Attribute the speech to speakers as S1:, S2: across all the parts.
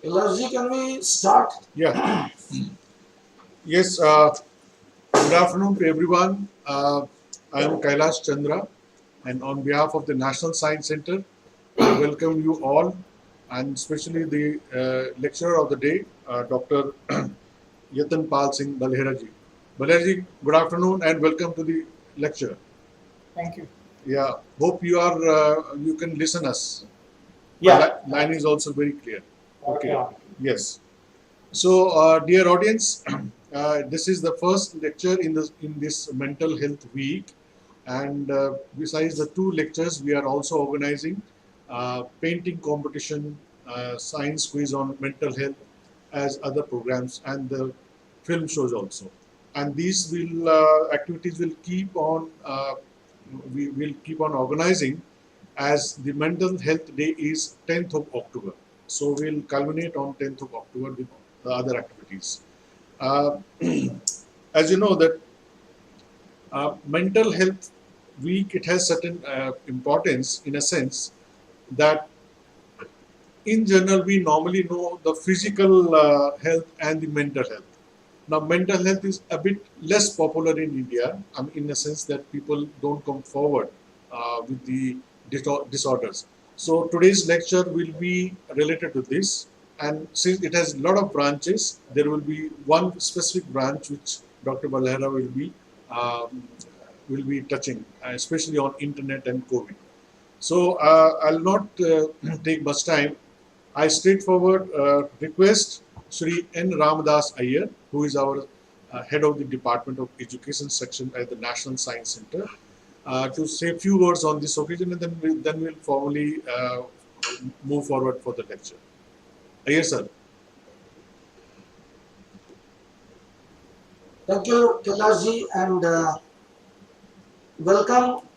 S1: Kailash, can we start?
S2: Yeah. Yes. Good afternoon to everyone. I am Kailash Chandra, and on behalf of the National Science Center, I welcome you all, and especially the lecturer of the day, Dr. Yatan Pal Singh Balhara ji. Balhara ji, good afternoon and welcome to the lecture.
S1: Thank you.
S2: Yeah. Hope you can listen us.
S1: Yeah.
S2: Line is also very clear. Okay.
S1: Okay.
S2: Yes. So, dear audience, this is the first lecture in this mental health week, and besides the two lectures, we are also organizing painting competition, science quiz on mental health, as other programs, and the film shows also. And these will activities will keep on. We will keep on organizing as the Mental Health Day is 10th of October. So we'll culminate on 10th of October with the other activities. Uh, as you know that mental health week, it has certain importance in a sense that in general we normally know the physical health and the mental health. Now, mental health is a bit less popular in India, in the sense that people don't come forward with the disorders. So, today's lecture will be related to this. And since it has a lot of branches, there will be one specific branch which Dr. Balhara will be touching, especially on internet and COVID. So, I'll not take much time. I straightforward request Sri N. Ramadas Iyer, who is our head of the Department of Education section at the National Science Center, to say a few words on this occasion, and then we'll formally move forward for the lecture. Iyer sir.
S1: Thank you, Kailash, and welcome,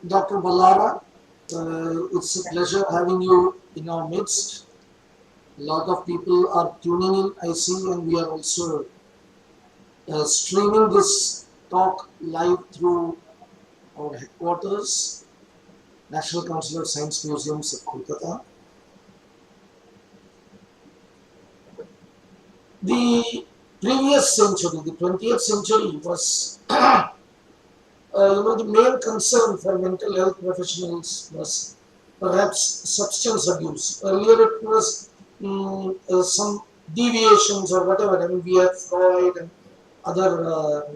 S1: Dr. Balhara. It's a pleasure having you in our midst. A lot of people are tuning in, I see, and we are also streaming this talk live through our headquarters, National Council of Science Museums of Kolkata. The previous century, the 20th century, was the main concern for mental health professionals was perhaps substance abuse. Earlier it was some deviations or whatever. I mean, we have Freud and other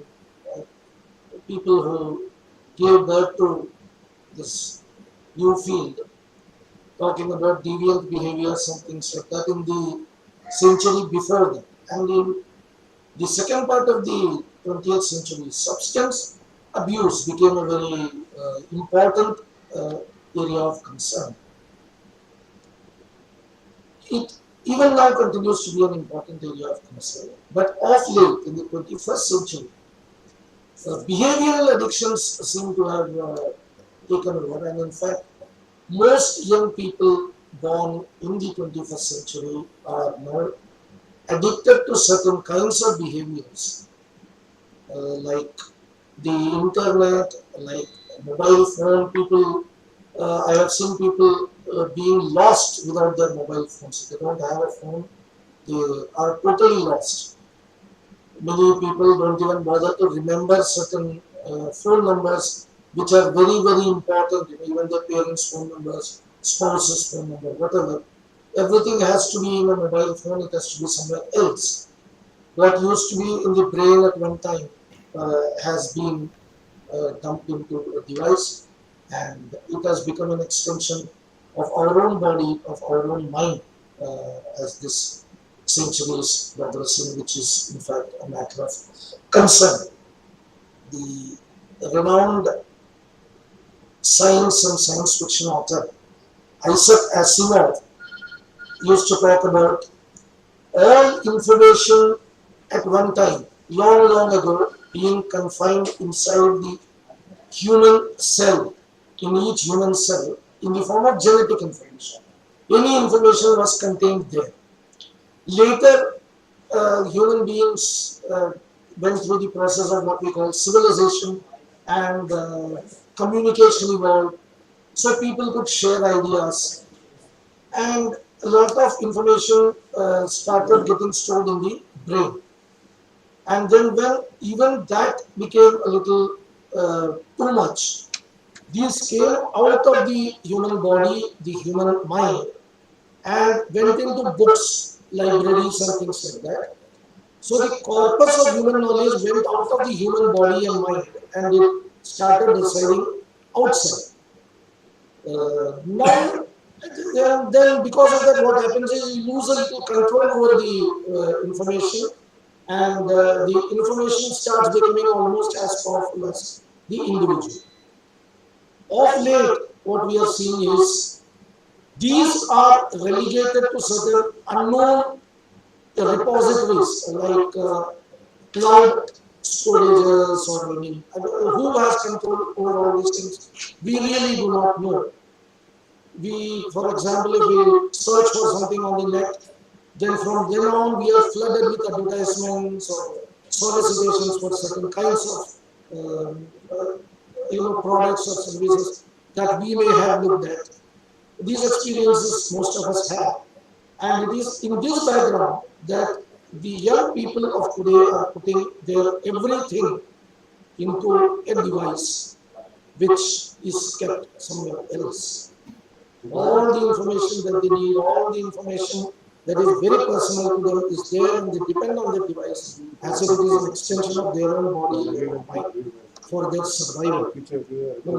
S1: people who gave birth to this new field, talking about deviant behaviors and things like that in the century before that. And in the second part of the 20th century, substance abuse became a very important area of concern. It even now continues to be an important area of concern. But of late, in the 21st century, behavioral addictions seem to have taken over. And in fact, most young people born in the 21st century are now addicted to certain kinds of behaviors, like the internet, like mobile phone. People, I have seen people being lost without their mobile phones. If they don't have a phone, they are totally lost. Many people don't even bother to remember certain phone numbers, which are very, very important. Even their parents' phone numbers, spouse's phone number, whatever. Everything has to be in a mobile phone. It has to be somewhere else. What used to be in the brain at one time has been dumped into a device, and it has become an extension of our own body, of our own mind, as this century is progressing, which is in fact a matter of concern. The renowned science and science fiction author Isaac Asimov used to talk about all information at one time, long, long ago, being confined inside the human cell, in each human cell, in the form of genetic information. Any information was contained there. Later, human beings went through the process of what we call civilization, and communication evolved, so people could share ideas. And a lot of information started getting stored in the brain. And then when even that became a little too much, these came out of the human body, the human mind, and went into books, libraries, and things like that. So the corpus of human knowledge went out of the human body and mind, and it started residing outside. Now, then because of that, what happens is you lose a little control over the information, and the information starts becoming almost as powerful as the individual. Of late, what we are seeing is these are relegated to certain unknown repositories like cloud storages, or I mean, who has control over all these things? We really do not know. For example, if we search for something on the net, then from then on we are flooded with advertisements or solicitations for certain kinds of products or services that we may have looked at. These experiences most of us have, and it is in this background that the young people of today are putting their everything into a device which is kept somewhere else. All the information that they need, all the information that is very personal to them is there, and they depend on that device as if it is an extension of their own body and their own mind for their survival.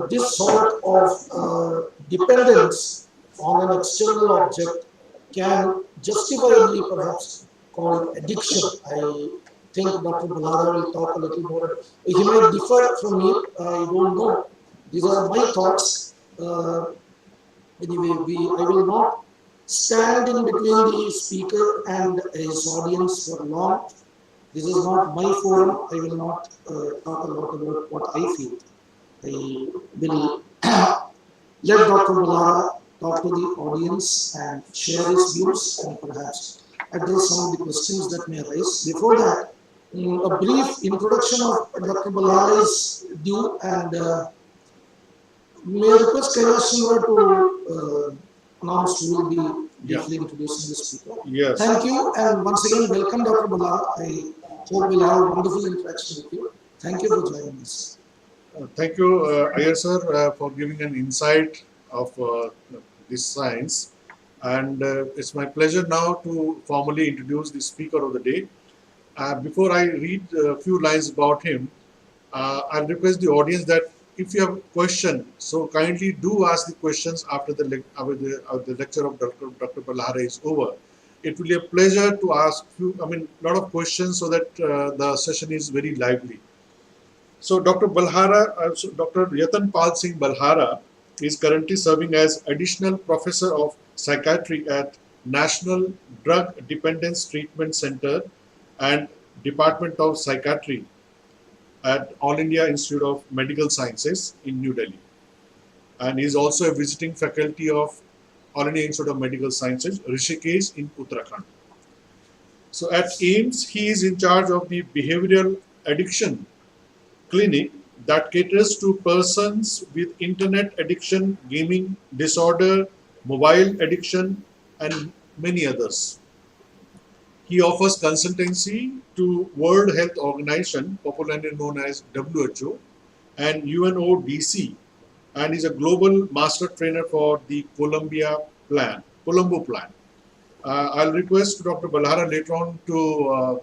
S1: This sort of dependence on an external object can justifiably perhaps called addiction. I think Dr. Balhara will talk a little more. He might differ from me, I don't know. These are my thoughts. Anyway, I will not stand in between the speaker and his audience for long. This is not my forum. I will not talk a lot about what I feel. I will let Dr. Balhara talk to the audience and share his views and perhaps address some of the questions that may arise. Before that, a brief introduction of Dr. Balhara is due, and may I request Kailash Singh to announce who will be briefly introducing the speaker.
S2: Yes.
S1: Thank you, and once again, welcome Dr. Balhara. I hope we'll have a wonderful interaction with you. Thank you for joining us.
S2: Thank you, Iyer sir, for giving an insight of this science. And it's my pleasure now to formally introduce the speaker of the day. Before I read a few lines about him, I'll request the audience that if you have a question, so kindly do ask the questions after the lecture of Dr. Balhara is over. It will be a pleasure to ask a lot of questions so that the session is very lively. So Dr. Dr. Yatan Pal Singh Balhara is currently serving as additional professor of psychiatry at National Drug Dependence Treatment Center and Department of Psychiatry at All India Institute of Medical Sciences in New Delhi. And he is also a visiting faculty of All India Institute of Medical Sciences, Rishikesh in Uttarakhand. So at AIIMS, he is in charge of the behavioral addiction clinic that caters to persons with internet addiction, gaming disorder, mobile addiction, and many others. He offers consultancy to World Health Organization, popularly known as WHO, and UNODC, and is a global master trainer for the Colombo Plan. I'll request Dr. Balhara later on to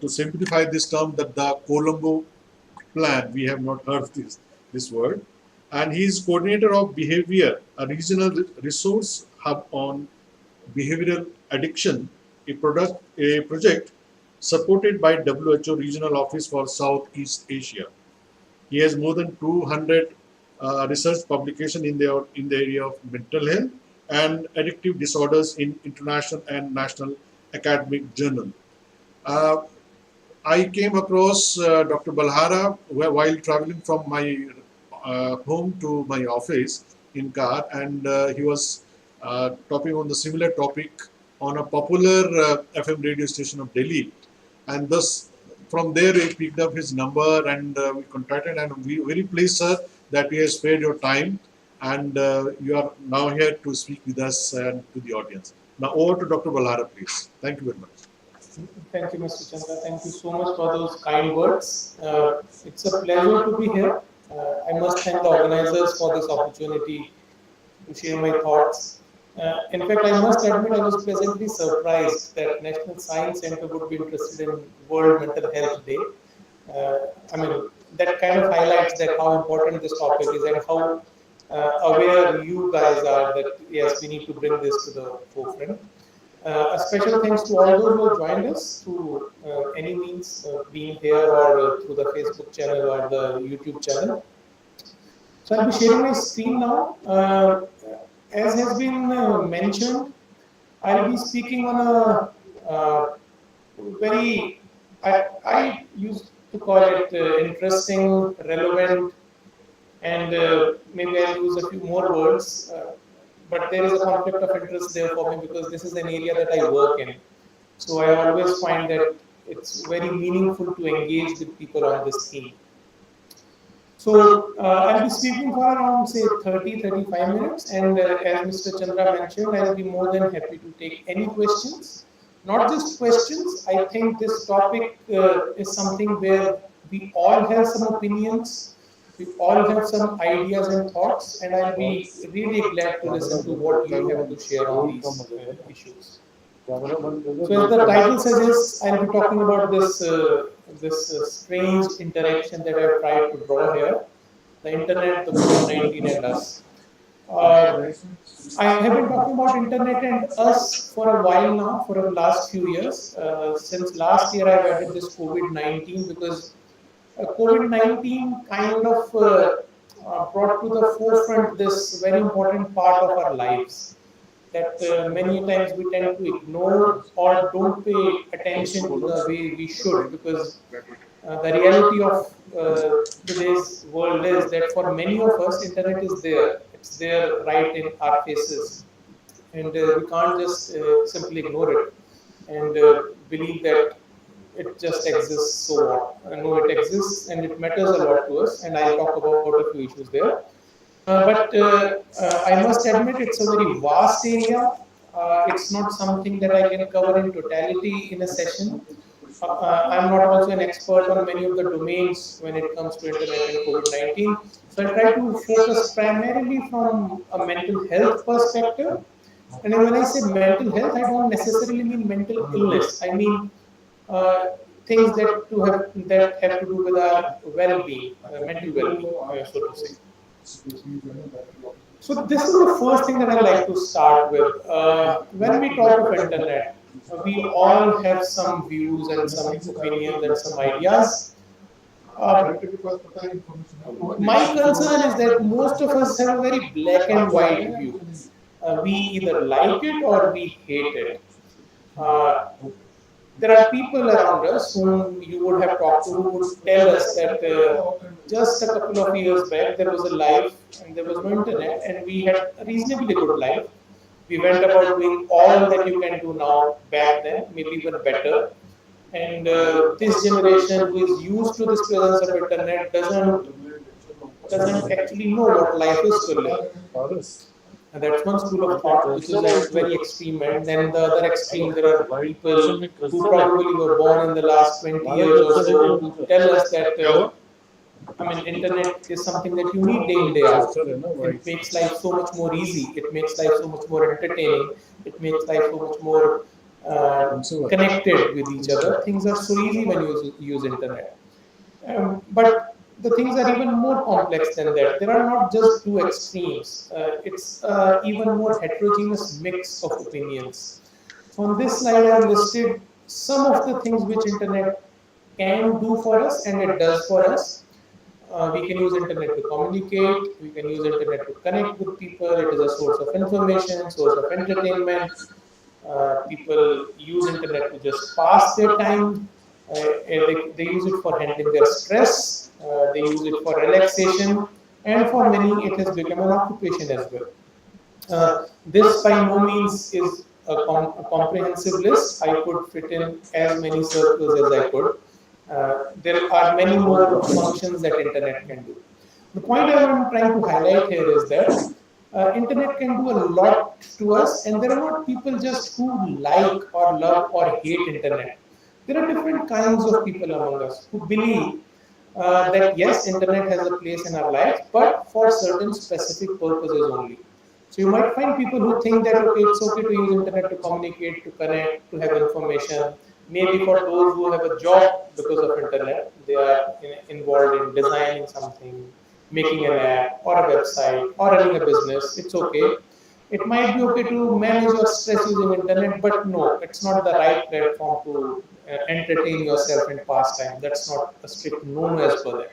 S2: simplify this term, that the Colombo Plan. We have not heard this word. And he is coordinator of Behavior, a regional resource hub on behavioral addiction, a project supported by WHO Regional Office for Southeast Asia. He has more than 200 research publications in the area of mental health and addictive disorders in international and national academic journal. I came across Dr. Balhara while traveling from my home to my office in car, and he was talking on the similar topic on a popular FM radio station of Delhi, and thus from there we picked up his number and we contacted, and we very pleased, sir, that he has spared your time and you are now here to speak with us and to the audience. Now over to Dr. Balhara, please. Thank you very much.
S3: Thank you, Mr. Chandra. Thank you so much for those kind words. It's a pleasure to be here. I must thank the organizers for this opportunity to share my thoughts. In fact, I must admit I was pleasantly surprised that National Science Center would be interested in World Mental Health Day. I mean, that kind of highlights that how important this topic is and how aware you guys are that yes, we need to bring this to the forefront. A special thanks to all those who have joined us through any means, being here or through the Facebook channel or the YouTube channel. So I'll be sharing my screen now. As has been mentioned, I'll be speaking on a very, I used to call it interesting, relevant, and maybe I'll use a few more words. But there is a conflict of interest there for me because this is an area that I work in. So I always find that it's very meaningful to engage with people on this theme. So I'll be speaking for around say 30-35 minutes, and as Mr. Chandra mentioned, I'll be more than happy to take any questions. Not just questions, I think this topic is something where we all have some opinions, we all have some ideas and thoughts, and I'll be really glad to listen to what you have to share on these issues. So as the title suggests, I'll be talking about this strange interaction that I've tried to draw here, the internet, the COVID-19 and us. I have been talking about internet and us for a while now, for the last few years. Since last year I've added this COVID-19 because COVID-19 kind of brought to the forefront this very important part of our lives that many times we tend to ignore or don't pay attention to the way we should, because the reality of today's world is that for many of us, internet is there. It's there right in our faces, and we can't just simply ignore it and believe that it just exists. So what? No, it exists and it matters a lot to us, and I'll talk about a few issues there. But I must admit it's a very vast area. It's not something that I can cover in totality in a session. I'm not also an expert on many of the domains when it comes to internet and COVID-19. So I try to focus primarily from a mental health perspective. And when I say mental health, I don't necessarily mean mental illness. I mean things that have to do with our well-being, mental well-being, so to say. So this is the first thing that I like to start with. When we talk of internet, we all have some views and some opinions and some ideas. My concern is that most of us have a very black and white view. We either like it or we hate it. There are people around us whom you would have talked to who would tell us that just a couple of years back there was a life and there was no internet and we had a reasonably good life. We went about doing all that you can do now back then, maybe even better. And this generation who is used to this presence of internet doesn't actually know what life is to live. And that's one school of thought which is at very extreme end. Then the other extreme, there are people who probably were born in the last 20 years or so who tell us that internet is something that you need day in, day out. It makes life so much more easy. It makes life so much more entertaining. It makes life so much more connected with each other. Things are so easy when you use internet. But the things are even more complex than that. There are not just two extremes. It's even more heterogeneous mix of opinions. So on this slide, I have listed some of the things which internet can do for us and it does for us. We can use internet to communicate. We can use internet to connect with people. It is a source of information, source of entertainment. People use internet to just pass their time. They use it for handling their stress. They use it for relaxation, and for many it has become an occupation as well. This by no means is a comprehensive list. I could fit in as many circles as I could. There are many more functions that internet can do. The point I'm trying to highlight here is that internet can do a lot to us, and there are not people just who like or love or hate internet. There are different kinds of people among us who believe that yes, internet has a place in our lives, but for certain specific purposes only. So you might find people who think that okay, it's okay to use internet to communicate, to connect, to have information. Maybe for those who have a job because of internet, they are involved in designing something, making an app or a website or running a business. It's okay. It might be okay to manage your stress using internet, but no, it's not the right platform to entertain yourself and pastime. That's not a strict no as per them.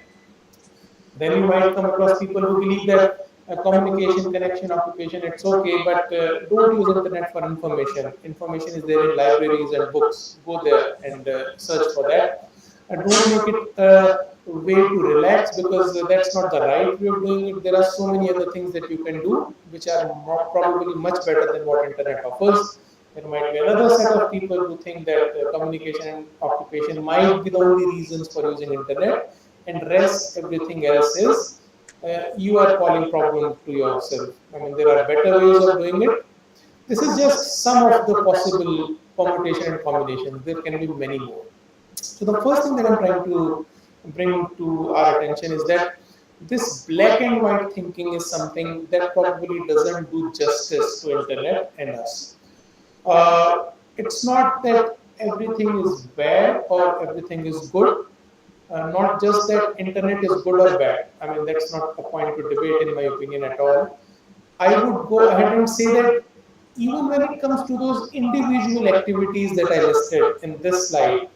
S3: Then you might come across people who believe that communication, connection, occupation, it's okay, but don't use internet for information. Information is there in libraries and books. Go there and search for that. Don't make it a way to relax, because that's not the right way of doing it. There are so many other things that you can do which are probably much better than what internet offers. There might be another set of people who think that communication and occupation might be the only reasons for using internet, and rest everything else is you are calling problem to yourself. I mean, there are better ways of doing it. This is just some of the possible permutation and combinations. There can be many more. So the first thing that I'm trying to bring to our attention is that this black and white thinking is something that probably doesn't do justice to internet and us. It's not that everything is bad or everything is good. Not just that internet is good or bad. I mean, that's not a point to debate in my opinion at all. I would go ahead and say that even when it comes to those individual activities that I listed in this slide,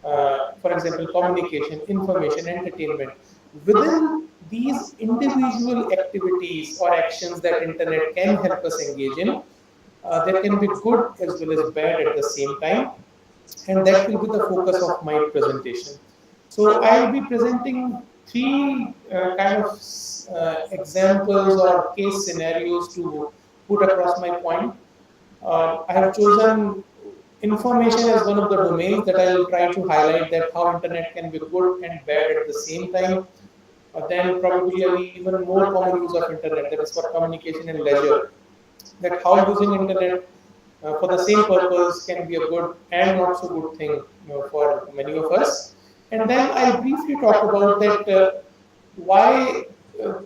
S3: for example, communication, information, entertainment, within these individual activities or actions that internet can help us engage in, there can be good as well as bad at the same time, and that will be the focus of my presentation. So I'll be presenting three kind of examples or case scenarios to put across my point. I have chosen information as one of the domains that I will try to highlight that how internet can be good and bad at the same time. Then probably an even more common use of internet, that is for communication and leisure. That how using internet for the same purpose can be a good and not so good thing, for many of us. And then I'll briefly talk about that why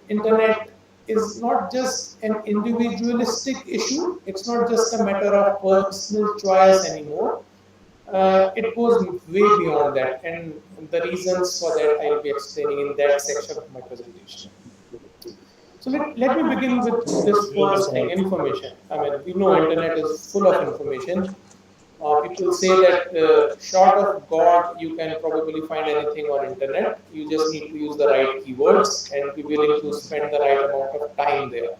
S3: internet is not just an individualistic issue. It's not just a matter of personal choice anymore. It goes way beyond that, and the reasons for that I'll be explaining in that section of my presentation. So let me begin with this first thing, information. I mean, we know internet is full of information. People say that short of God, you can probably find anything on internet. You just need to use the right keywords and be willing to spend the right amount of time there.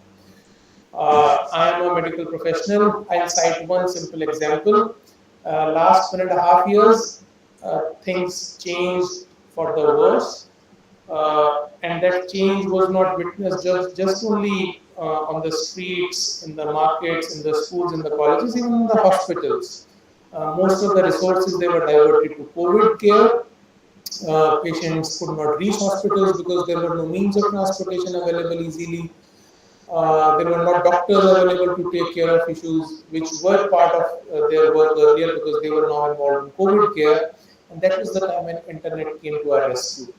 S3: I am a medical professional. I'll cite one simple example. Last 1.5 years, things changed for the worse. And that change was not witnessed just only on the streets, in the markets, in the schools, in the colleges, even in the hospitals. Most of the resources they were diverted to COVID care. Patients could not reach hospitals because there were no means of transportation available easily. There were not doctors available to take care of issues which were part of their work earlier because they were now involved in COVID care. And that was the time when internet came to our rescue.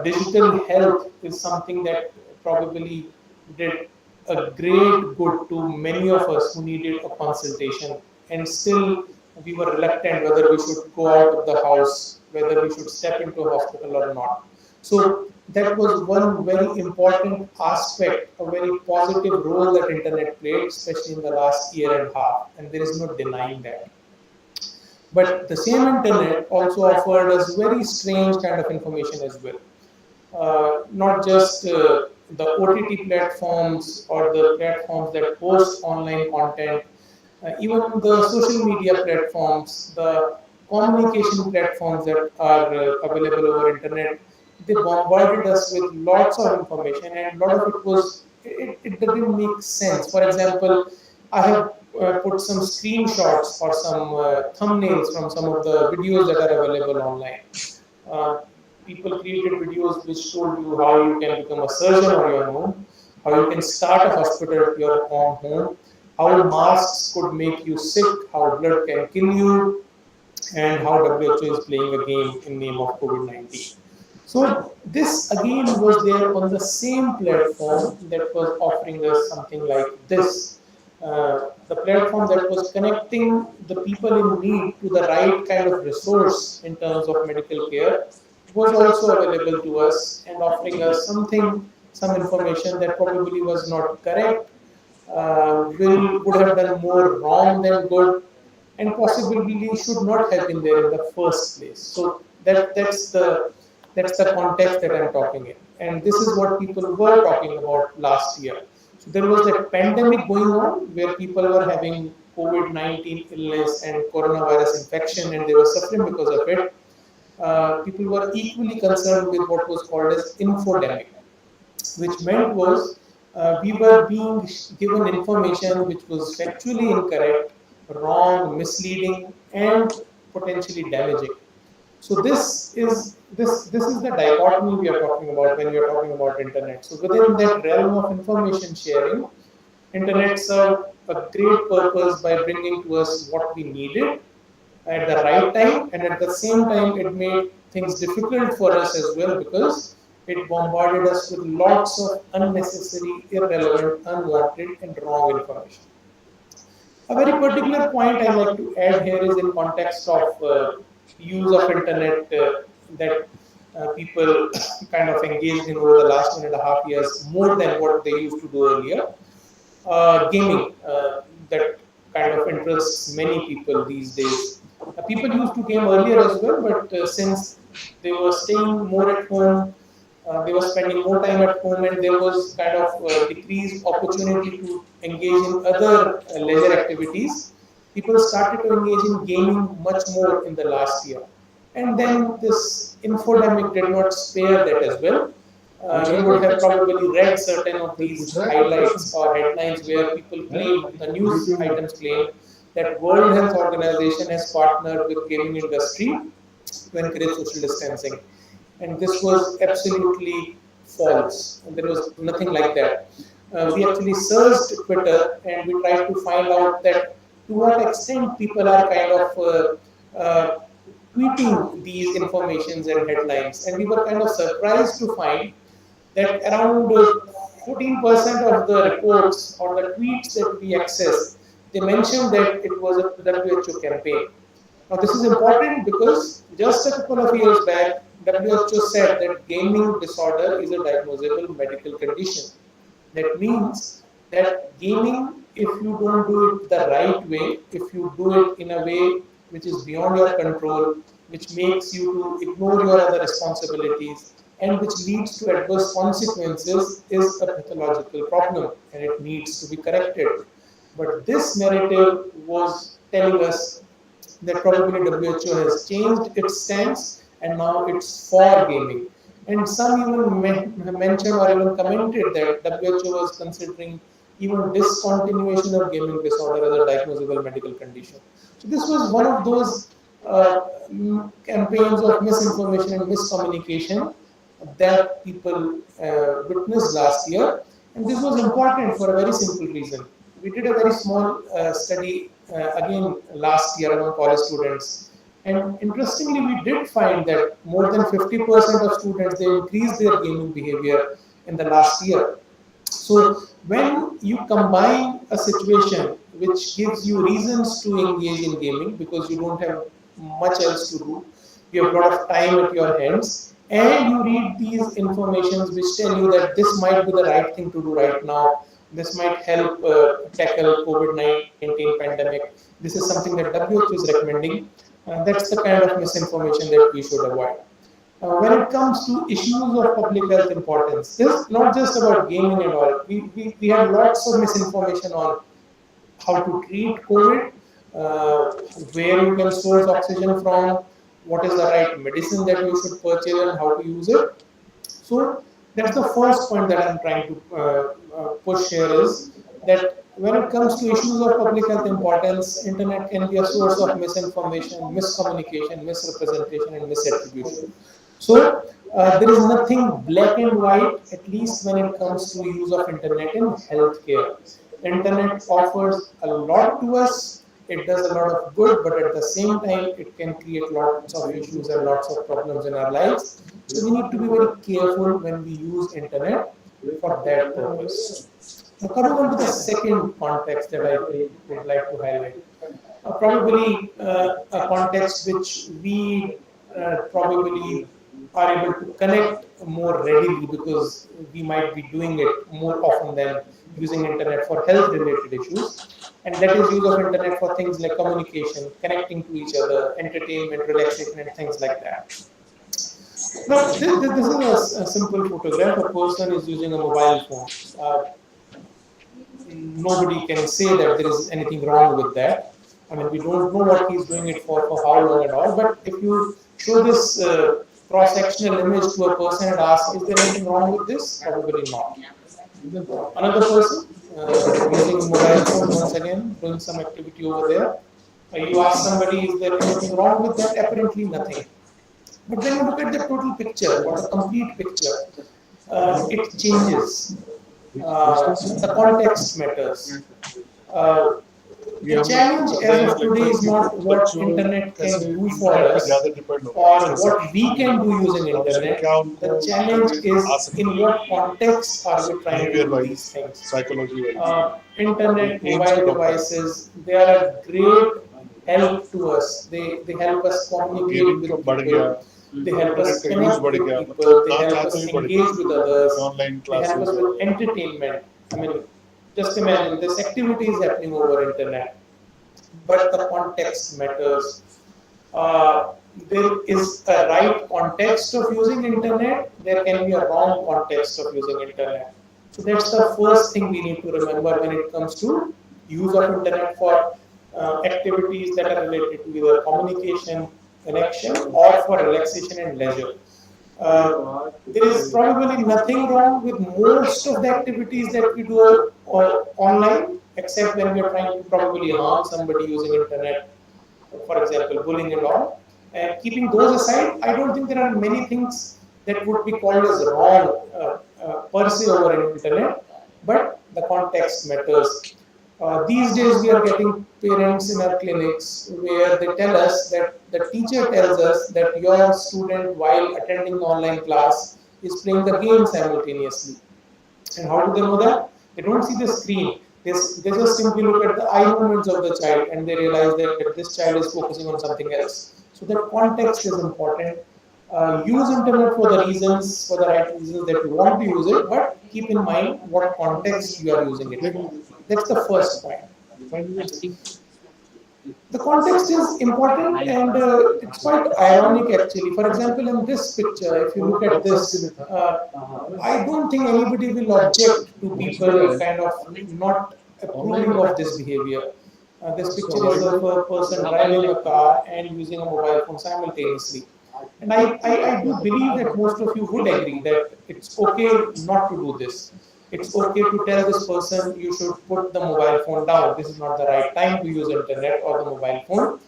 S3: Digital health is something that probably did a great good to many of us who needed a consultation, and still we were reluctant whether we should go out of the house, whether we should step into a hospital or not. So that was one very important aspect, a very positive role that internet played, especially in the last year and a half, and there is no denying that. But the same internet also offered us very strange kind of information as well. Not just the OTT platforms or the platforms that host online content, even the social media platforms, the communication platforms that are available over internet, they bombarded us with lots of information, and a lot of it didn't make sense. For example, I have put some screenshots or some thumbnails from some of the videos that are available online. people created videos which told you how you can become a surgeon on your own, how you can start a hospital at your own home, how masks could make you sick, how blood can kill you, and how WHO is playing a game in name of COVID-19. So this again was there on the same platform that was offering us something like this. The platform that was connecting the people in need to the right kind of resource in terms of medical care was also available to us and offering us something, some information that probably was not correct, would have done more wrong than good, and possibly should not have been there in the first place. So that's the context that I'm talking in, and this is what people were talking about last year. So there was that pandemic going on where people were having COVID-19 illness and coronavirus infection, and they were suffering because of it. People were equally concerned with what was called as infodemic, which meant was we were being given information which was factually incorrect, wrong, misleading, and potentially damaging. So this is the dichotomy we are talking about when we are talking about internet. So within that realm of information sharing, internet served a great purpose by bringing to us what we needed at the right time, and at the same time it made things difficult for us as well because it bombarded us with lots of unnecessary, irrelevant, unwanted, and wrong information. A very particular point I like to add here is in context of use of internet that people kind of engaged in over the last 1.5 years more than what they used to do earlier. Gaming that kind of interests many people these days. People used to game earlier as well, but since they were staying more at home, they were spending more time at home, and there was kind of decreased opportunity to engage in other leisure activities. People started to engage in gaming much more in the last year. And then this infodemic did not spare that as well. You would have probably read certain of these highlights or headlines where people claim, the news items claim, that World Health Organization has partnered with gaming industry to encourage social distancing. And this was absolutely false. And there was nothing like that. We actually searched Twitter and we tried to find out that to what extent people are kind of tweeting these informations and headlines. And we were kind of surprised to find that around 14% of the reports or the tweets that we accessed, they mentioned that it was a WHO campaign. Now this is important because just a couple of years back, WHO said that gaming disorder is a diagnosable medical condition. That means that gaming, if you don't do it the right way, if you do it in a way which is beyond your control, which makes you to ignore your other responsibilities, and which leads to adverse consequences, is a pathological problem and it needs to be corrected. But this narrative was telling us that probably WHO has changed its stance and now it's for gaming. And some even mentioned or even commented that WHO was considering even discontinuation of gaming disorder as a diagnosable medical condition. So this was one of those campaigns of misinformation and miscommunication that people witnessed last year. And this was important for a very simple reason. We did a very small study again last year among college students. And interestingly, we did find that more than 50% of students, they increased their gaming behavior in the last year. So when you combine a situation which gives you reasons to engage in gaming because you don't have much else to do, you have a lot of time at your hands, and you read these informations which tell you that this might be the right thing to do right now, this might help tackle COVID-19 pandemic, this is something that WHO is recommending, that's the kind of misinformation that we should avoid. When it comes to issues of public health importance, it's not just about gaming and all. We had lots of misinformation on how to treat COVID, where you can source oxygen from, what is the right medicine that you should purchase and how to use it. So that's the first point that I'm trying to push here is that when it comes to issues of public health importance, internet can be a source of misinformation, miscommunication, misrepresentation, and misattribution. So there is nothing black and white, at least when it comes to use of internet in healthcare. Internet offers a lot to us. It does a lot of good, but at the same time, it can create lots of issues and lots of problems in our lives. So we need to be very careful when we use internet for that purpose. Now coming on to the second context that I would like to highlight, probably a context which we probably are able to connect more readily because we might be doing it more often than using internet for health related issues, and that is use of internet for things like communication, connecting to each other, entertainment, relaxation, and things like that. Now this is a simple photograph. A person is using a mobile phone. Nobody can say that there is anything wrong with that. I mean, we don't know what he's doing it for how long and all. But if you show this cross-sectional image to a person and ask, is there anything wrong with this? Probably not. Another person using a mobile phone once again, doing some activity over there. You ask somebody, is there anything wrong with that? Apparently nothing. But when you look at the total picture or the complete picture, it changes. The context matters. The challenge as of today is not what internet can do for us or what we can do using internet. The challenge is in what context are we trying to do these things. Internet, mobile devices, they are a great help to us. They help us communicate with people. They help us connect with people. They help us engage with others. They help us with entertainment. I mean, just imagine this activity is happening over internet, but the context matters. There is a right context of using internet. There can be a wrong context of using internet. So that's the first thing we need to remember when it comes to use of internet for activities that are related to either communication, connection, or for relaxation and leisure. There is probably nothing wrong with most of the activities that we do online, except when we are trying to probably harm somebody using internet, for example, bullying and all. And keeping those aside, I don't think there are many things that would be called as wrong per se over internet, but the context matters. These days, we are getting parents in our clinics where they tell us that the teacher tells us that your student, while attending the online class, is playing the game simultaneously. And how do they know that? They don't see the screen. They just simply look at the eye movements of the child and they realize that this child is focusing on something else. So that context is important. Use internet for the reasons, for the right reasons that you want to use it, but keep in mind what context you are using it for. That's the first point. The context is important and it's quite ironic actually. For example, in this picture, if you look at this, I don't think anybody will object to people kind of not approving of this behavior. This picture is of a person driving a car and using a mobile phone simultaneously. And I do believe that most of you would agree that it's okay not to do this. It's okay to tell this person you should put the mobile phone down. This is not the right time to use internet or the mobile phone.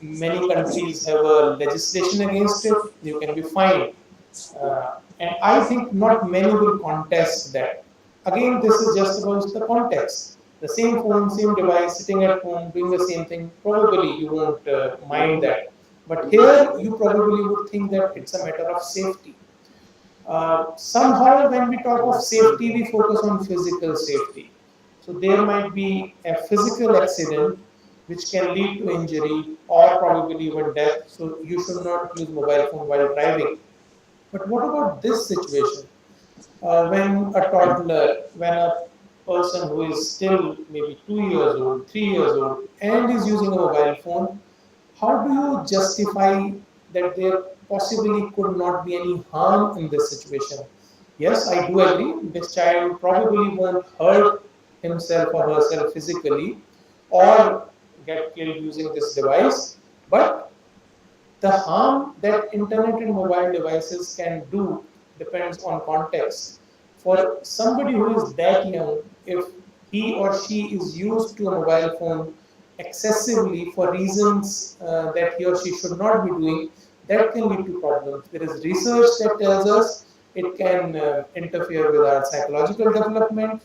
S3: Many countries have a legislation against it. You can be fined. And I think not many will contest that. Again, this is just about the context. The same phone, same device, sitting at home, doing the same thing, probably you won't mind that. But here, you probably would think that it's a matter of safety. Somehow, when we talk of safety, we focus on physical safety. So there might be a physical accident which can lead to injury or probably even death. So you should not use mobile phone while driving. But what about this situation? When a toddler, when a person who is still maybe 2 years old, 3 years old, and is using a mobile phone, how do you justify that there possibly could not be any harm in this situation? Yes, I do agree. This child probably won't hurt himself or herself physically or get killed using this device, but the harm that internet and mobile devices can do depends on context. For somebody who is that young, if he or she is used to a mobile phone excessively for reasons that he or she should not be doing, that can lead to problems. There is research that tells us it can interfere with our psychological development.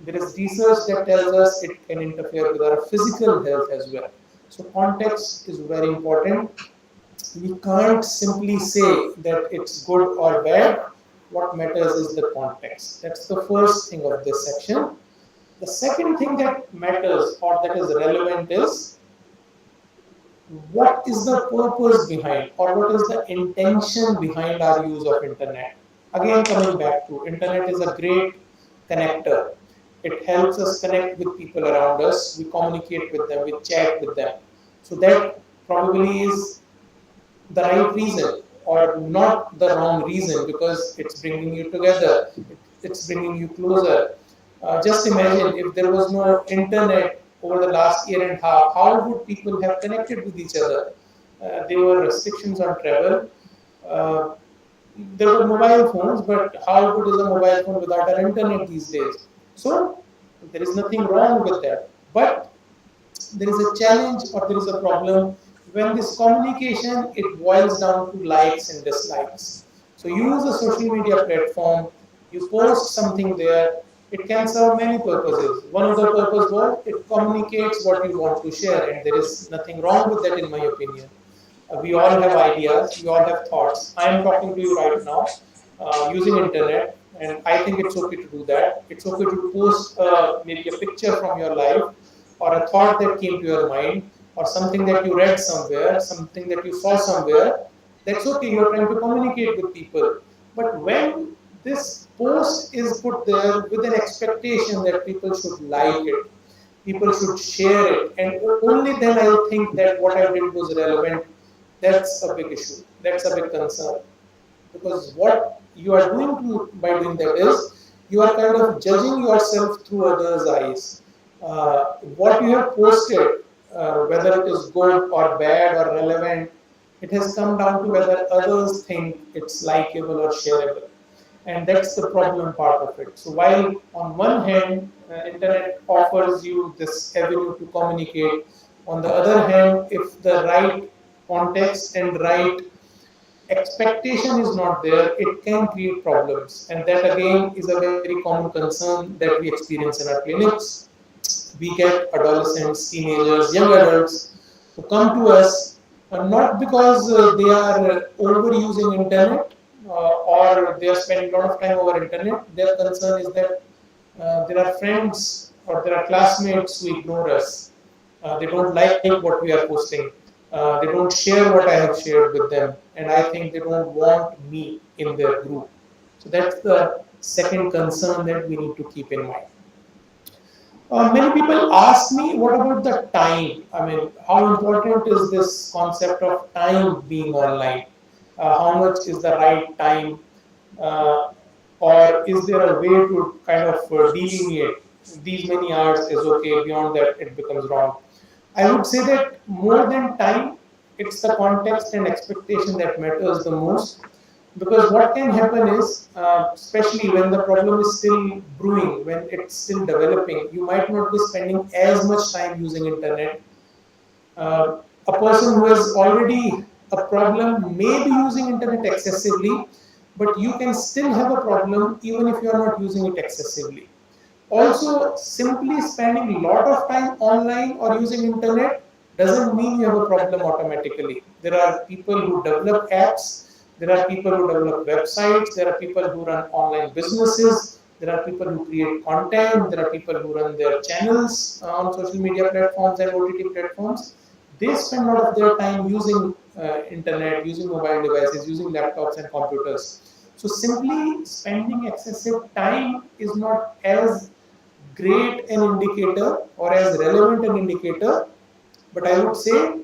S3: There is research that tells us it can interfere with our physical health as well. So context is very important. We can't simply say that it's good or bad. What matters is the context. That's the first thing of this section. The second thing that matters or that is relevant is what is the purpose behind or what is the intention behind our use of internet. Again, coming back to internet is a great connector. It helps us connect with people around us. We communicate with them, we chat with them. So that probably is the right reason or not the wrong reason, because it's bringing you together, it's bringing you closer. Just imagine if there was no internet over the last year and a half, how would people have connected with each other? There were restrictions on travel. Uh, there were mobile phones, but how good is a mobile phone without an internet these days? So there is nothing wrong with that. But there is a challenge or there is a problem when this communication it boils down to likes and dislikes. So you use a social media platform, you post something there, it can serve many purposes. One of the purpose was it communicates what you want to share, and there is nothing wrong with that in my opinion. We all have ideas, we all have thoughts. I am talking to you right now using internet, and I think it's okay to do that. It's okay to post maybe a picture from your life or a thought that came to your mind or something that you read somewhere, something that you saw somewhere. That's okay, you're trying to communicate with people. But when this post is put there with an expectation that people should like it, people should share it, and only then I'll think that what I did was relevant. That's a big issue. That's a big concern. Because what you are doing by doing that is you are kind of judging yourself through others' eyes. What you have posted, whether it is good or bad or relevant, it has come down to whether others think it's likable or shareable. And that's the problem part of it. So while on one hand, internet offers you this avenue to communicate, on the other hand, if the right context and right expectation is not there, it can create problems. And that again is a very common concern that we experience in our clinics. We get adolescents, teenagers, young adults who come to us not because they are overusing internet or they are spending a lot of time over internet. Their concern is that there are friends or there are classmates who ignore us. They don't like what we are posting. They don't share what I have shared with them, and I think they don't want me in their group. So that's the second concern that we need to keep in mind. Many people ask me, what about the time? I mean, how important is this concept of time being online? How much is the right time? Uh, or is there a way to kind of delineate these many hours is okay, beyond that it becomes wrong? I would say that more than time, it's the context and expectation that matters the most. Because what can happen is, especially when the problem is still brewing, when it's still developing, you might not be spending as much time using internet. A person who has already a problem may be using internet excessively, but you can still have a problem even if you are not using it excessively. Also, simply spending a lot of time online or using internet doesn't mean you have a problem automatically. There are people who develop apps, there are people who develop websites, there are people who run online businesses, there are people who create content, there are people who run their channels on social media platforms and OTT platforms. They spend a lot of their time using internet, using mobile devices, using laptops and computers. So simply spending excessive time is not as great an indicator or as relevant an indicator, but I would say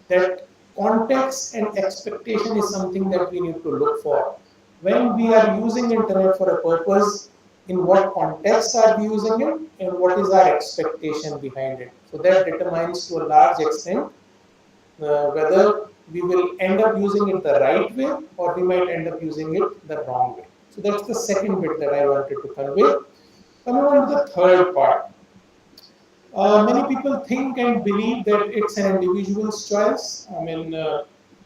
S3: that context and expectation is something that we need to look for. When we are using internet for a purpose, in what context are we using it and what is our expectation behind it. So that determines to a large extent whether we will end up using it the right way or we might end up using it the wrong way. So that's the second bit that I wanted to convey. Coming on to the third part. Many people think and believe that it's an individual's choice. I mean,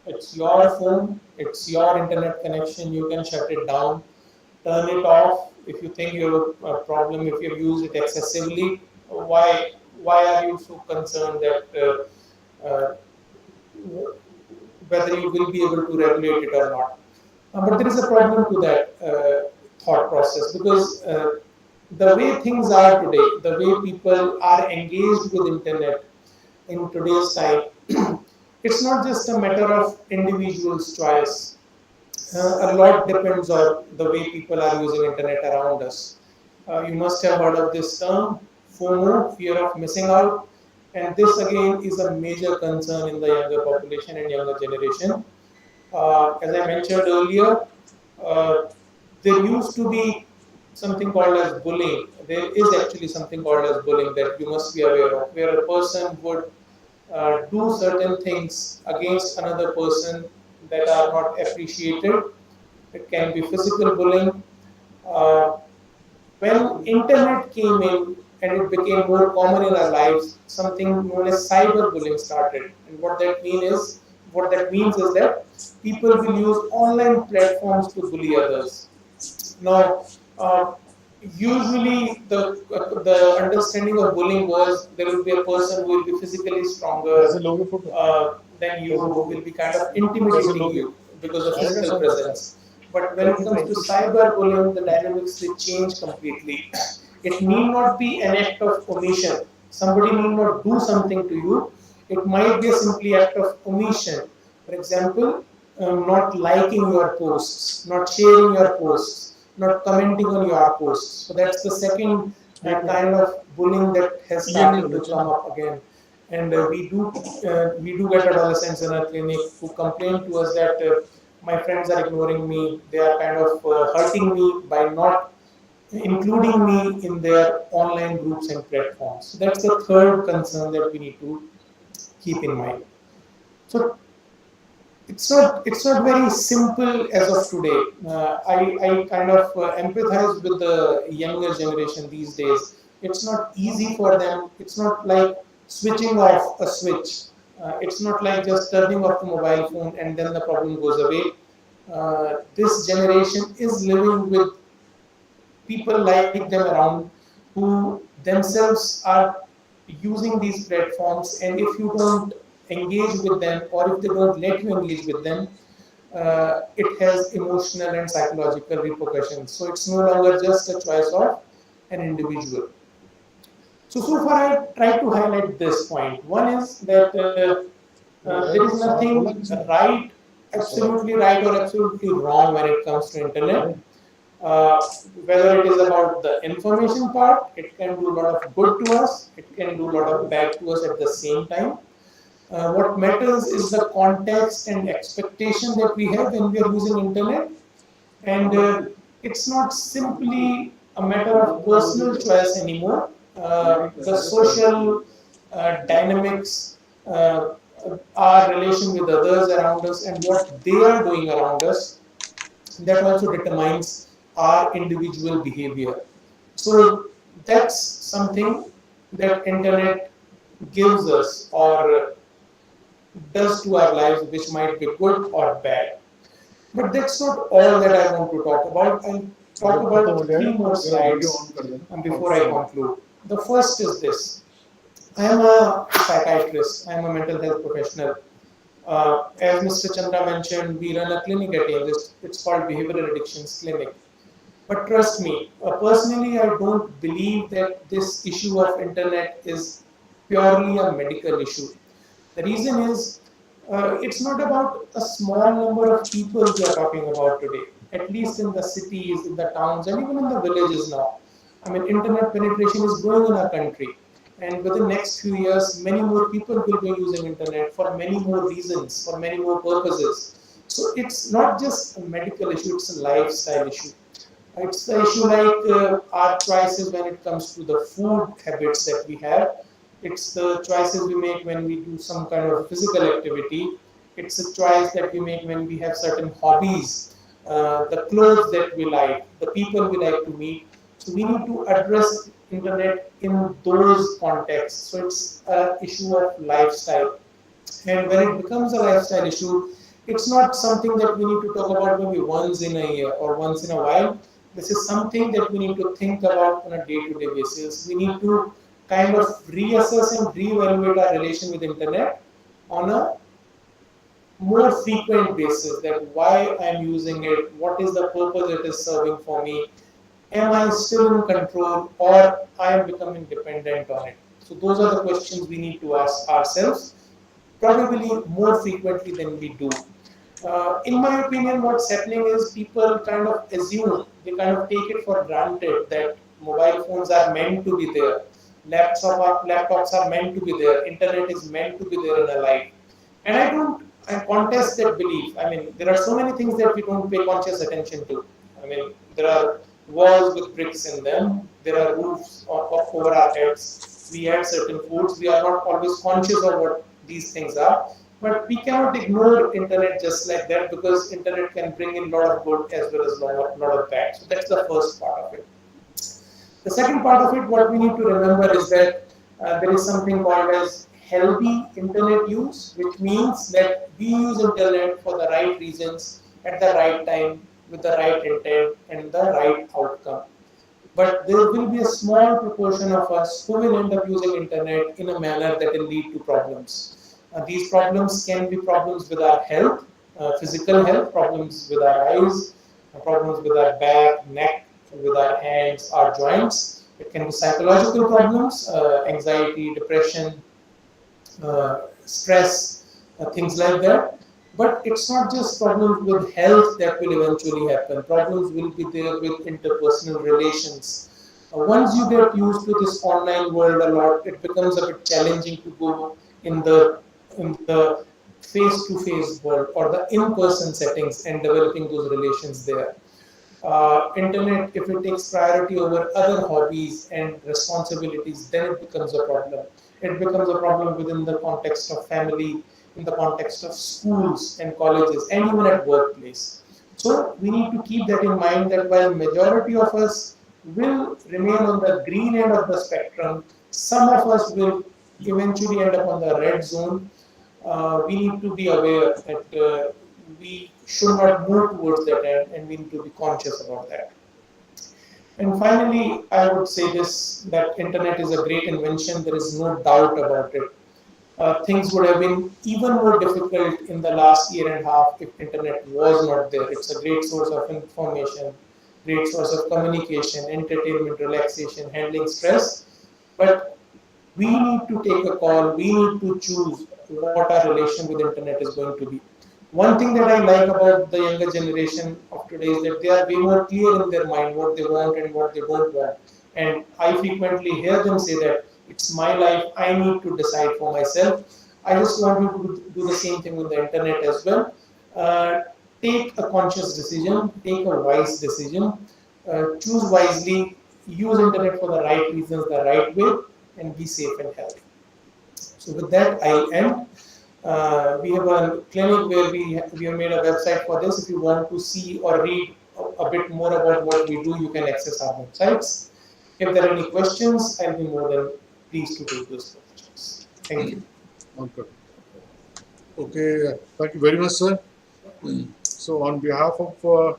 S3: It's your phone, it's your internet connection. You can shut it down, turn it off if you think you have a problem, if you've used it excessively. Why are you so concerned that whether you will be able to regulate it or not? But there is a problem to that thought process, because the way things are today, the way people are engaged with internet in today's time, it's not just a matter of individual's choice. A lot depends on the way people are using internet around us. You must have heard of this term, FOMO, fear of missing out, and this again is a major concern in the younger population and younger generation. As I mentioned earlier, uh, there used to be something called as bullying. There is actually something called as bullying that you must be aware of, where a person would do certain things against another person that are not appreciated. It can be physical bullying. Uh, when internet came in and it became more common in our lives, something known as cyberbullying started. And what that means is that people will use online platforms to bully others. Now, usually the understanding of bullying was there will be a person who will be physically stronger than you, who will be kind of intimidating you because of physical presence. But when it comes to cyberbullying, the dynamics they change completely. It need not be an act of omission. Somebody need not do something to you. It might be a simply act of omission. For example, not liking your posts, not sharing your posts, not commenting on your posts. So that's the second kind of bullying that has started to come up again. And we do get adolescents in our clinic who complain to us that my friends are ignoring me. They are kind of hurting me by not including me in their online groups and platforms. So that's the third concern that we need to keep in mind. So it's not very simple as of today. I kind of empathize with the younger generation these days. It's not easy for them. It's not like switching off a switch. It's not like just turning off the mobile phone and then the problem goes away. This generation is living with people like them around who themselves are using these platforms, and if you don't engage with them or if they don't let you engage with them, it has emotional and psychological repercussions. So it's no longer just a choice of an individual. So far I tried to highlight this point. One is that there is nothing right, absolutely right or absolutely wrong when it comes to internet. Uh, Whether it is about the information part, it can do a lot of good to us, it can do a lot of bad to us at the same time. What matters is the context and expectation that we have when we are using internet, and it's not simply a matter of personal choice anymore. The social dynamics, our relation with others around us, and what they are doing around us, that also determines our individual behavior. So that's something that internet gives us or does to our lives, which might be good or bad. But that's not all that I want to talk about. I'll talk about three more slides before I conclude. The first is this. I am a psychiatrist, I am a mental health professional. As Mr. Chandra mentioned, we run a clinic at AIIMS. It's called Behavioral Addictions Clinic. But trust me, personally, I don't believe that this issue of internet is purely a medical issue. The reason is, it's not about a small number of people we are talking about today, at least in the cities, in the towns, and even in the villages now. I mean, internet penetration is growing in our country. And within the next few years, many more people will be using internet for many more reasons, for many more purposes. So it's not just a medical issue, it's a lifestyle issue. It's the issue like our choices when it comes to the food habits that we have. It's the choices we make when we do some kind of physical activity. It's a choice that we make when we have certain hobbies, the clothes that we like, the people we like to meet. So we need to address internet in those contexts. So it's an issue of lifestyle. And when it becomes a lifestyle issue, it's not something that we need to talk about maybe once in a year or once in a while. This is something that we need to think about on a day-to-day basis. We need to kind of reassess and reevaluate our relation with internet on a more frequent basis, that why I'm using it, what is the purpose it is serving for me, am I still in control or I am becoming dependent on it. So those are the questions we need to ask ourselves, probably more frequently than we do. In my opinion, what's happening is people kind of assume, they kind of take it for granted that mobile phones are meant to be there, laptops are meant to be there, internet is meant to be there in a life. And I contest that belief. I mean, there are so many things that we don't pay conscious attention to. I mean, there are walls with bricks in them, there are roofs over our heads, we had certain foods, we are not always conscious of what these things are. But we cannot ignore internet just like that, because internet can bring in a lot of good as well as lot of bad. So that's the first part of it. The second part of it, what we need to remember is that there is something called as healthy internet use, which means that we use internet for the right reasons, at the right time, with the right intent and the right outcome. But there will be a small proportion of us who will end up using internet in a manner that will lead to problems. These problems can be problems with our health, physical health, problems with our eyes, problems with our back, neck, with our hands, our joints. It can be psychological problems, anxiety, depression, stress, things like that. But it's not just problems with health that will eventually happen. Problems will be there with interpersonal relations. Once you get used to this online world a lot, it becomes a bit challenging to go in the face-to-face world or the in-person settings and developing those relations there. Internet, if it takes priority over other hobbies and responsibilities, then it becomes a problem. It becomes a problem within the context of family, in the context of schools and colleges, and even at workplace. So we need to keep that in mind, that while majority of us will remain on the green end of the spectrum, some of us will eventually end up on the red zone. We need to be aware that we should not move towards that end, and we need to be conscious about that. And finally, I would say this, that internet is a great invention. There is no doubt about it. Things would have been even more difficult in the last year and a half if internet was not there. It's a great source of information, great source of communication, entertainment, relaxation, handling stress. But we need to take a call. We need to choose what our relation with internet is going to be. One thing that I like about the younger generation of today is that they are way more clear in their mind what they want and what they don't want. And I frequently hear them say that it's my life, I need to decide for myself. I just want you to do the same thing with the internet as well. Take a conscious decision, take a wise decision, choose wisely, use internet for the right reasons, the right way, and be safe and healthy. So with that, I'll end. We have a clinic where we have made a website for this. If you want to see or read a bit more about what we do, you can access our websites. If there are any questions, I'll be more than pleased to take those questions. Thank you.
S2: Okay, thank you very much, sir. So on behalf of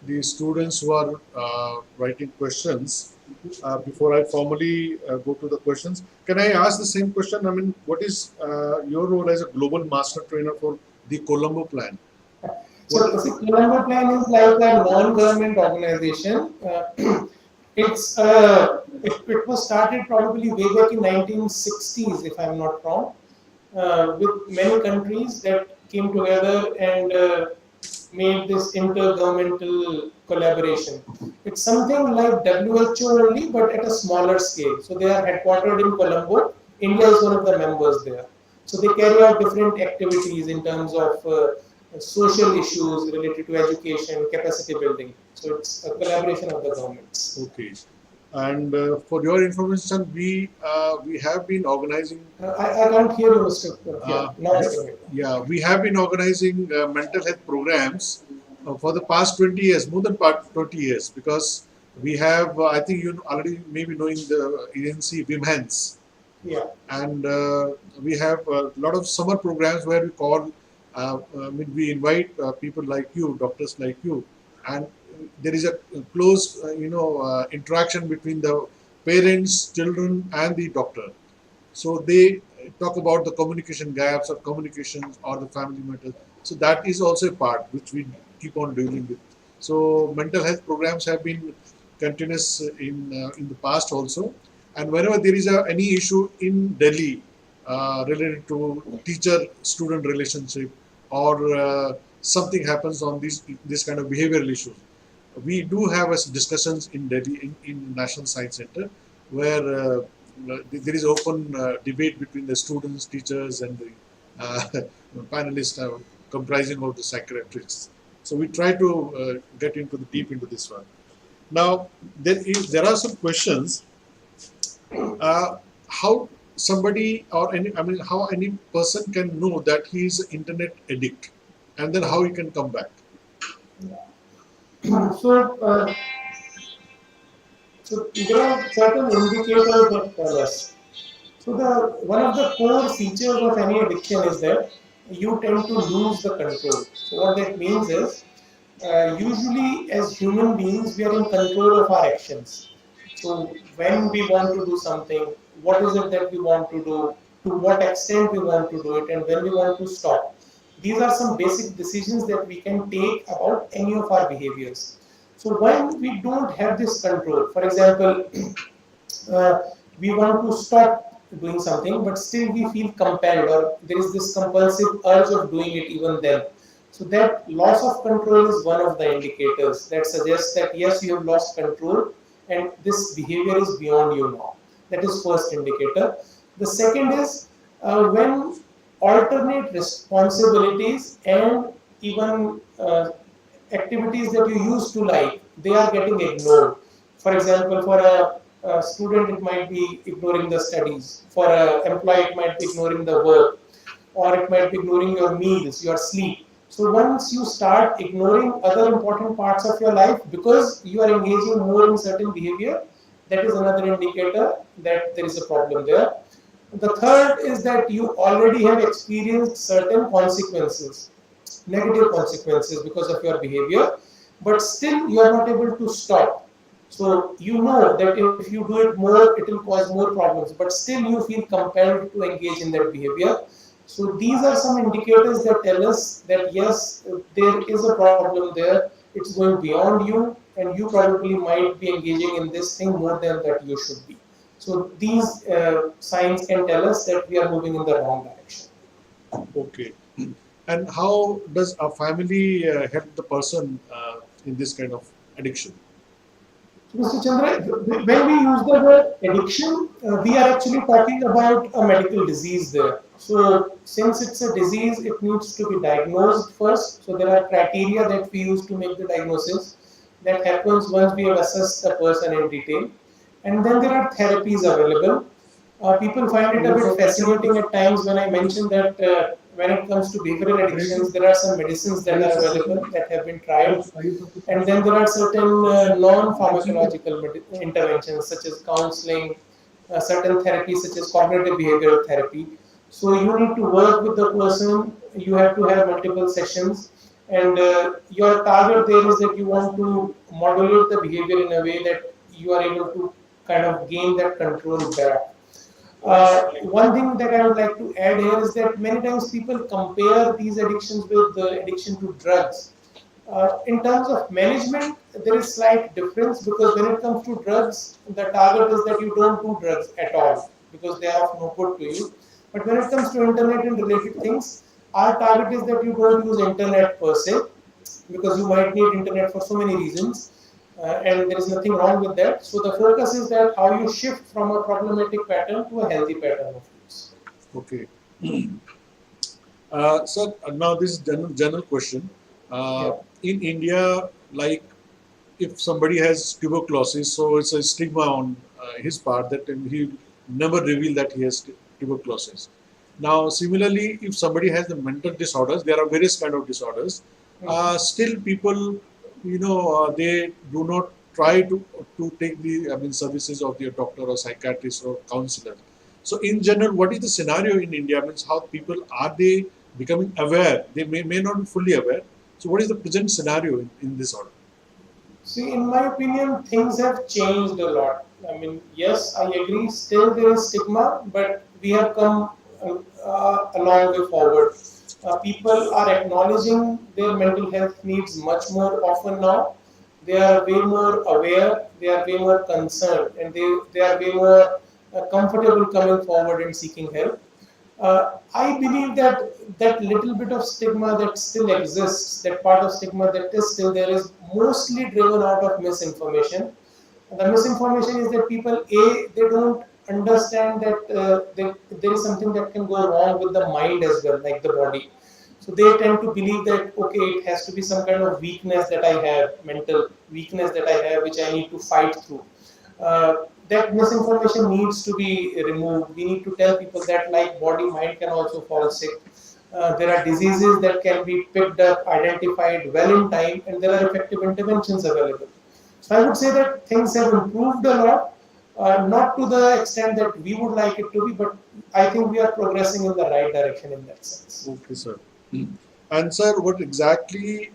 S2: the students who are writing questions, before I formally go to the questions, can I ask the same question? I mean, what is your role as a global master trainer for the Colombo plan?
S3: So the Colombo plan is like a non-government organization. It was started probably way back in 1960s, if I'm not wrong, with many countries that came together and made this intergovernmental collaboration. It's something like WHO only, but at a smaller scale. So they are headquartered in Colombo. India is one of the members there. So they carry out different activities in terms of social issues related to education, capacity building. So it's a collaboration of the governments.
S2: Okay. And for your information, we have been organizing.
S3: I can't hear you, Mr.
S2: Yeah, we have been organizing mental health programs for the past 20 years, more than 20 years, because we have, I think you already maybe knowing the agency AIIMS.
S3: Yeah.
S2: And we have a lot of summer programs where we call We invite people like you, doctors like you, and there is a close, interaction between the parents, children, and the doctor. So they talk about the communication gaps or communications or the family matters. So that is also a part which we keep on dealing with. So mental health programs have been continuous in the past also, and whenever there is any issue in Delhi related to teacher-student relationship or something happens on this kind of behavioral issues, we do have discussions in Delhi in National Science Center where there is open debate between the students, teachers, and the panelists comprising of the psychiatrists. So we try to get into the deep into this one. Now there are some questions. How somebody or how any person can know that he is internet addict, and then how he can come back.
S3: So, so there are certain indicators that tell us. So the one of the core features of any addiction is that you tend to lose the control. So what that means is, usually as human beings, we are in control of our actions. So when we want to do something, what is it that we want to do, to what extent we want to do it, and when we want to stop. These are some basic decisions that we can take about any of our behaviors. So when we don't have this control, for example, uh, we want to stop doing something, but still we feel compelled, or there is this compulsive urge of doing it even then. So that loss of control is one of the indicators that suggests that yes, you have lost control and this behavior is beyond you now. That is first indicator. The second is when alternate responsibilities and even activities that you used to like, they are getting ignored. For example, for a student, it might be ignoring the studies. For an employee, it might be ignoring the work, or it might be ignoring your meals, your sleep. So once you start ignoring other important parts of your life because you are engaging more in certain behavior, that is another indicator that there is a problem there. The third is that you already have experienced certain consequences, negative consequences because of your behavior, but still you are not able to stop. So you know that if you do it more, it will cause more problems, but still you feel compelled to engage in that behavior. So these are some indicators that tell us that yes, there is a problem there. It's going beyond you, and you probably might be engaging in this thing more than that you should be. So these signs can tell us that we are moving in the wrong direction.
S2: Okay. And how does a family help the person in this kind of addiction?
S3: So, Mr. Chandra, when we use the word addiction, we are actually talking about a medical disease there. So, since it's a disease, it needs to be diagnosed first. So, there are criteria that we use to make the diagnosis. That happens once we have assessed the person in detail. And then there are therapies available. People find it a bit fascinating at times when I mention that when it comes to behavioral addictions, there are some medicines that are available that have been tried, and then there are certain non-pharmacological interventions such as counseling, certain therapies such as cognitive behavioral therapy. So you need to work with the person. You have to have multiple sessions, and your target there is that you want to modulate the behavior in a way that you are able to kind of gain that control back. One thing that I would like to add here is that many times people compare these addictions with the addiction to drugs. In terms of management, there is slight difference because when it comes to drugs, the target is that you don't do drugs at all because they are of no good to you. But when it comes to internet and related things, our target is that you don't use internet per se because you might need internet for so many reasons. And there is nothing wrong with that. So the focus is that how you shift from a problematic pattern to a healthy pattern of use.
S2: Okay. So now this is general question.
S3: Yeah.
S2: In India, like if somebody has tuberculosis, so it's a stigma on his part that he never reveal that he has tuberculosis. Now, similarly, if somebody has the mental disorders, there are various kind of disorders. Still, people, they do not try to take the services of their doctor or psychiatrist or counselor. So, in general, what is the scenario in India? Means how people are they becoming aware. They may not be fully aware. So what is the present scenario in this order?
S3: See, in my opinion, things have changed a lot. I mean, yes, I agree. Still, there is stigma, but we have come a long way forward. People are acknowledging their mental health needs much more often now. They are way more aware. They are way more concerned, and they are way more comfortable coming forward and seeking help. I believe that that little bit of stigma that still exists, that part of stigma that is still there, is mostly driven out of misinformation. The misinformation is that people, they don't understand that there is something that can go wrong with the mind as well, like the body. So they tend to believe that okay, it has to be some kind of weakness that I have, mental weakness that I have, which I need to fight through. That misinformation needs to be removed. We need to tell people that like body, mind can also fall sick. There are diseases that can be picked up, identified well in time, and there are effective interventions available. So I would say that things have improved a lot, not to the extent that we would like it to be, but I think we are progressing in the right direction in that sense.
S2: Okay, sir. And sir, what exactly,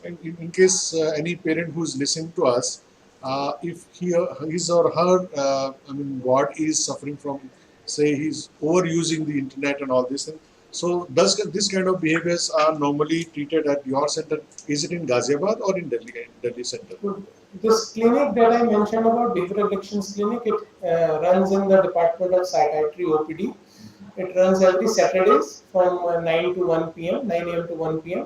S2: in case any parent who is listening to us, if his or her, ward is suffering from, say, he's overusing the internet and all this thing. So, does this kind of behaviors are normally treated at your center? Is it in Ghaziabad or in Delhi center?
S3: This clinic that I mentioned about, behavioral addictions clinic, it runs in the Department of Psychiatry OPD. It runs every Saturdays from 9 to 1 p.m., 9 a.m. to 1 p.m.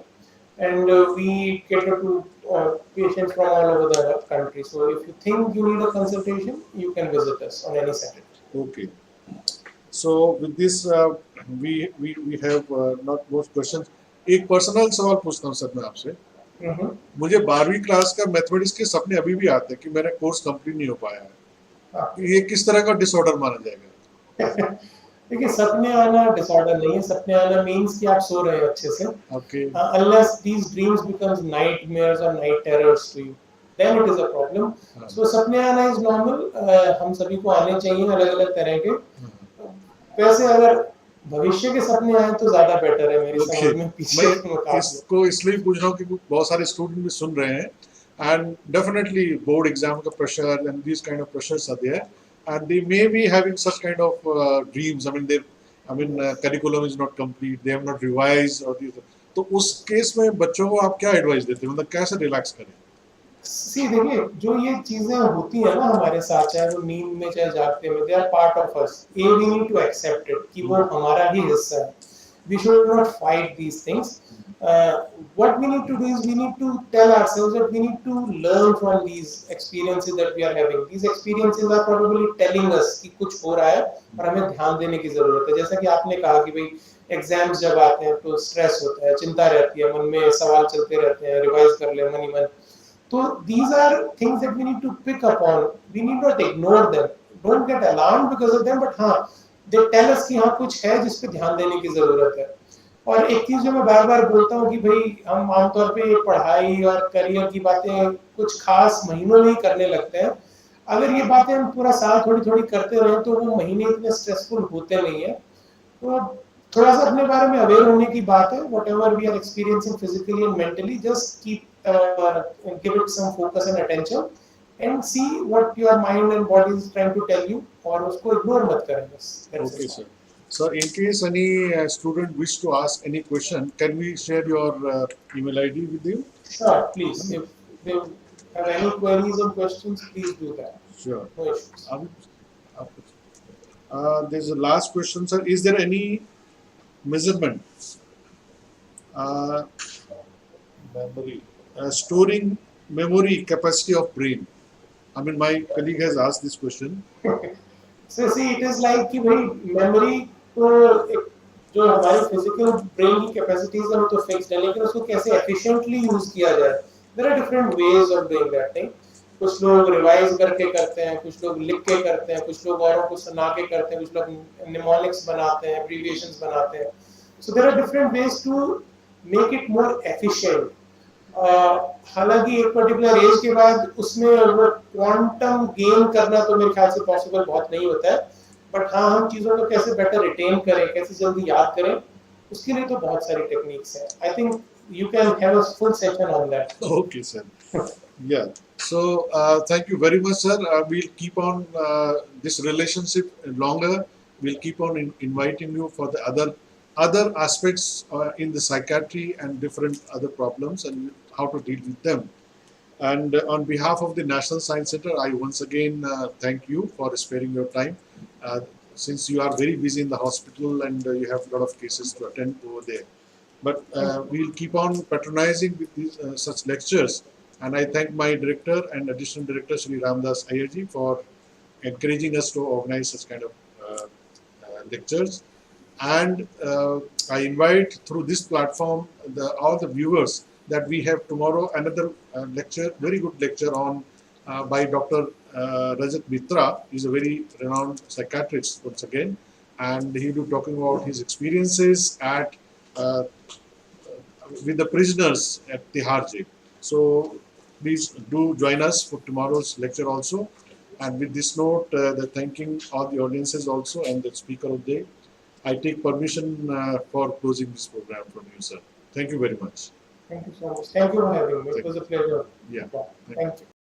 S3: And we cater to patients from all over the country. So if you think you need a consultation, you can visit us on any Saturday.
S2: Okay. So with this, we have not most questions. एक personal सवाल पूछता हूँ sir मैं आपसे. मुझे 12वीं class का mathematics के सपने अभी भी आते हैं कि मेरा कोर्स कंप्लीट नहीं हो पाया है. ये किस तरह का डिसऑर्डर माना जाएगा?
S3: देखिए, सपने आना डिसऑर्डर नहीं है. सपने आना मींस कि आप सो रहे हो अच्छे से.
S2: Okay.
S3: Unless these dreams becomes nightmares or night terrors to you, then it is a problem. So सपने आना is normal. हम सभी को आने चाहिए अलग-अलग तरह के. वैसे अगर भविष्य के सपने आए तो ज्यादा बेटर है मेरी समझ में. पीछे
S2: इसको इसलिए पूछ रहा हूँ कि बहुत सारे स्टूडेंट भी सुन रहे हैं, and definitely board exam का pressure and these kind of pressures are there, and they may be having such kind of dreams. Curriculum is not complete, they have not revised or these. तो उस case में बच्चों को आप क्या advice देते हैं, मतलब कैसे रिलैक्स करें?
S3: सी देखिए, जो ये चीजें होती है ना हमारे साथ, चाहे वो नींद में चाहे जागते में, they are part of us. We need to accept it कि वो हमारा ही हिस्सा है. We should not fight these things. What we need to do is we need to tell ourselves that we need to learn from these experiences that we are having. These experiences are probably telling us कि कुछ हो रहा है और हमें ध्यान देने की जरूरत है. जैसा कि आपने कहा कि भाई एग्जाम्स जब आते हैं तो स्ट्रेस होता है, चिंता रहती है, मन में सवाल चलते रहते हैं, रिवाइज कर ले मन ही मन. So these are things that we need to pick up on. We need not ignore them. Don't get alarmed because of them. But हाँ, they tell us कि हाँ कुछ है जिस पे ध्यान देने की जरूरत है. और एक चीज जो मैं बार बार बोलता हूँ कि भाई हम आमतौर पे पढ़ाई और करियर की बातें कुछ खास महीनों में ही करने लगते हैं. अगर ये बातें हम पूरा साल थोड़ी थोड़ी करते रहे तो वो महीने इतने स्ट्रेसफुल होते नहीं है. तो थोड़ा सा अपने बारे में अवेयर होने की बात है. Whatever we are experiencing physically and mentally, just keep give it some focus and attention and see what your mind and body is trying to tell you, और उसको ignore मत करें बस.
S2: Okay, sir. So, in case any student wish to ask any question, can we share your email ID with you?
S3: Sure, please. If they have any queries or questions, please do that.
S2: Sure.
S3: No issues.
S2: There's a last question, sir. Is there any measurement, memory, storing memory capacity of brain? My colleague has asked this question.
S3: So see, it is like कि भाई memory तो जो हमारी physical brain की capacities है वो तो fixed है, लेकिन उसको कैसे efficiently use किया जाए. There are different ways of doing that thing. कुछ लोग revise करके करते हैं, कुछ लोग लिख के करते हैं, कुछ लोग औरों को सुना के करते हैं, कुछ लोग mnemonics बनाते हैं, abbreviations बनाते हैं. So there are different ways to make it more efficient. हालांकि एक पर्टिकुलर एज के बाद उसमें वो क्वांटम गेन करना तो मेरे ख्याल से पॉसिबल बहुत नहीं होता है. बट हाँ, हम चीज़ों को कैसे बेटर रिटेन करें, कैसे जल्दी याद करें, उसके लिए तो बहुत सारी टेक्निक्स हैं. I think you can have a full session on that.
S2: Okay, sir. Yeah. So thank you very much, sir. We'll keep on this relationship longer. We'll keep on inviting you for the other aspects in the psychiatry and different other problems and how to deal with them. And on behalf of the National Science Center, I once again thank you for sparing your time. Since you are very busy in the hospital and you have a lot of cases to attend over there. But we'll keep on patronizing with these such lectures. And I thank my director and additional director, Sri Ramdas Ayerji, for encouraging us to organize such kind of lectures. And I invite through this platform all the viewers that we have tomorrow another lecture, very good lecture on by Dr. Rajat Mitra. He's a very renowned psychiatrist once again, and he will be talking about his experiences at with the prisoners at Tihar jail. So please do join us for tomorrow's lecture also. And with this note, the thanking all the audiences also and the speaker of the day. I take permission for closing this program from you, sir. Thank you very much.
S3: Thank you so much. Thank you for having me. It was a pleasure.
S2: Yeah.
S3: Thank you.